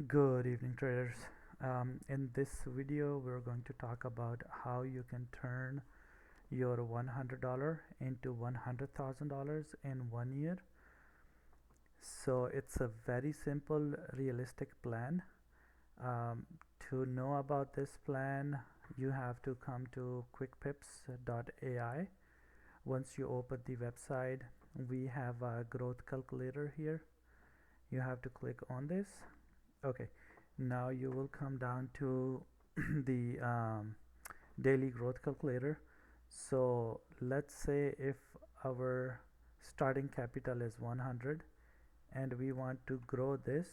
Good evening, traders. In this video, we're going to talk about how you can turn your $100 into $100,000 in 1 year. So it's a very simple, realistic plan. Um, to know about this plan, you have to come to quickpips.ai. Once you open the website, we have a growth calculator here. You have to click on this. Okay, now you will come down to the daily growth calculator. So let's say if our starting capital is 100 and we want to grow this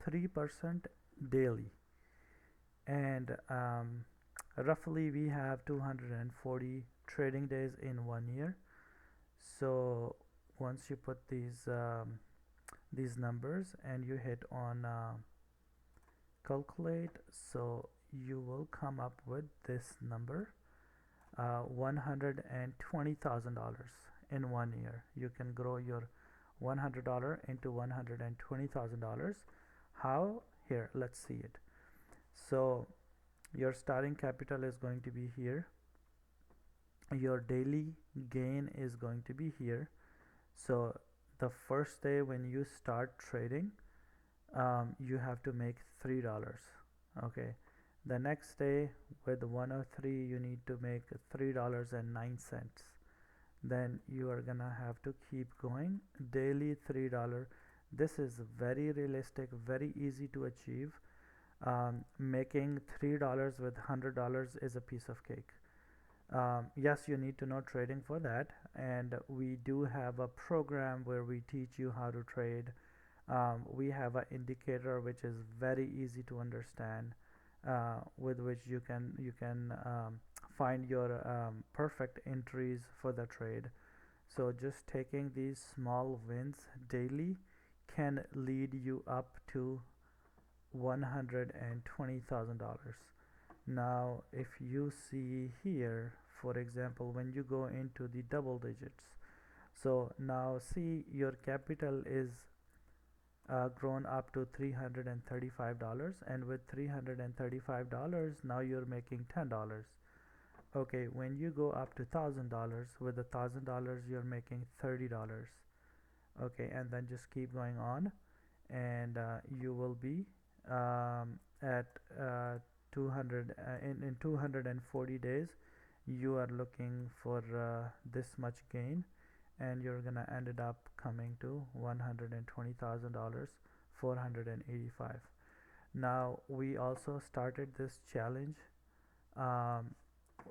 3% daily, and roughly we have 240 trading days in 1 year. So once you put these numbers and you hit on calculate, so you will come up with this number, $120,000 in 1 year. You can grow your $100 into $120,000. How? Here, let's see it. So your starting capital is going to be here, your daily gain is going to be here. So the first day when you start trading, you have to make $3. Okay, the next day with 103 you need to make $3.09. Then you are gonna have to keep going daily. $3. This is very realistic, very easy to achieve. Making $3 with $100 is a piece of cake. Yes, you need to know trading for that, and we do have a program where we teach you how to trade. We have an indicator which is very easy to understand, with which you can find your perfect entries for the trade. So just taking these small wins daily can lead you up to $120,000. Now, if you see here, for example, when you go into the double digits, so now see your capital is grown up to $335, and with $335 now you're making $10. Okay, when you go up to $1,000, with $1,000 you're making $30. Okay, and then just keep going on, and you will be at 200 in 240 days you are looking for this much gain, and you're gonna end it up coming to $120,000, 485. Now we also started this challenge. um,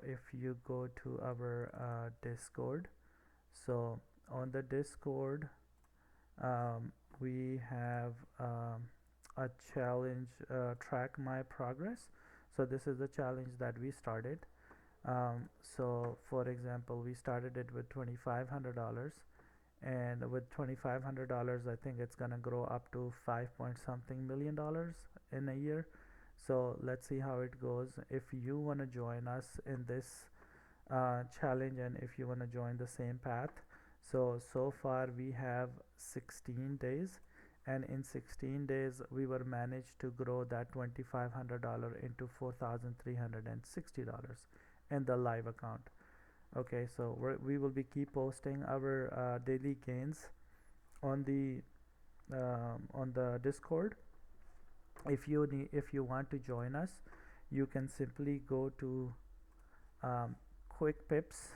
if you go to our Discord, so on the Discord, we have a challenge, track my progress. So this is the challenge that we started. So for example, we started it with $2,500, and with $2,500 I think it's gonna grow up to 5 point something million dollars in a year. So let's see how it goes. If you want to join us in this challenge, and if you want to join the same path, so far we have 16 days, and in 16 days we were managed to grow that $2,500 into $4,360 in the live account. Okay, so we will be keep posting our daily gains on the Discord. If you want to join us, you can simply go to um, quickpips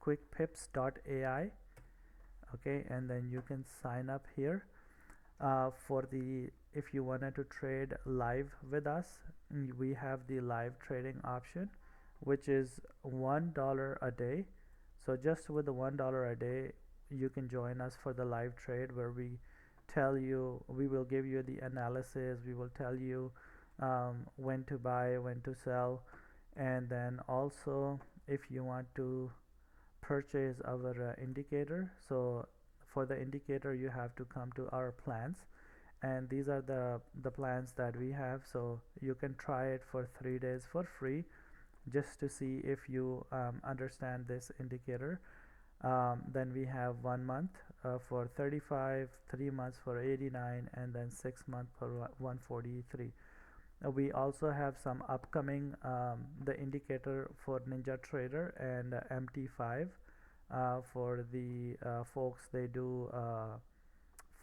quickpips.ai. Okay, and then you can sign up here for the if you wanted to trade live with us. We have the live trading option, which is $1 a day. So just with the $1 a day you can join us for the live trade, where we will give you the analysis, we will tell you when to buy, when to sell, and then also if you want to purchase our indicator, so for the indicator you have to come to our plans, and these are the plans that we have. So you can try it for 3 days for free, just to see if you understand this indicator. Then we have 1 month for 35, 3 months for 89, and then 6 months for 143. We also have some upcoming the indicator for NinjaTrader and MT5 for the folks they do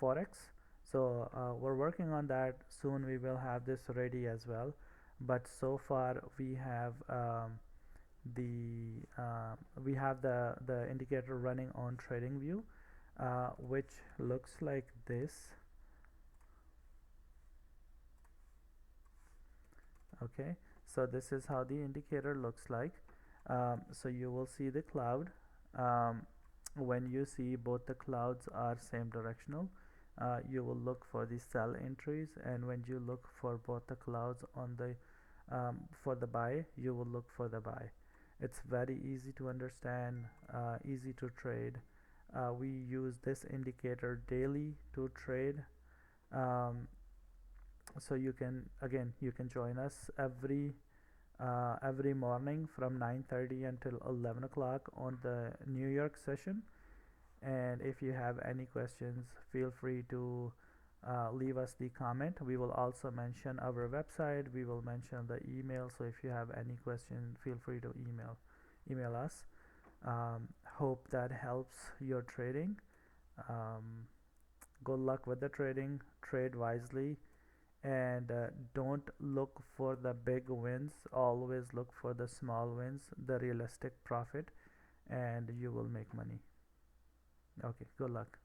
Forex. So we're working on that. Soon we will have this ready as well. But so far we have the indicator running on TradingView, which looks like this. Okay, so this is how the indicator looks like. So you will see the cloud. When you see both the clouds are same directional, you will look for the sell entries, and when you look for both the clouds on the for the buy, you will look for the buy. It's very easy to understand, easy to trade. We use this indicator daily to trade. Um, so you can join us every morning from 9:30 until 11 o'clock on the New York session. And if you have any questions, feel free to leave us the comment. We will also mention our website. We will mention the email. So if you have any question, feel free to email us. Hope that helps your trading. Good luck with the trading. Trade wisely, and don't look for the big wins. Always look for the small wins, the realistic profit, and you will make money. Okay, good luck.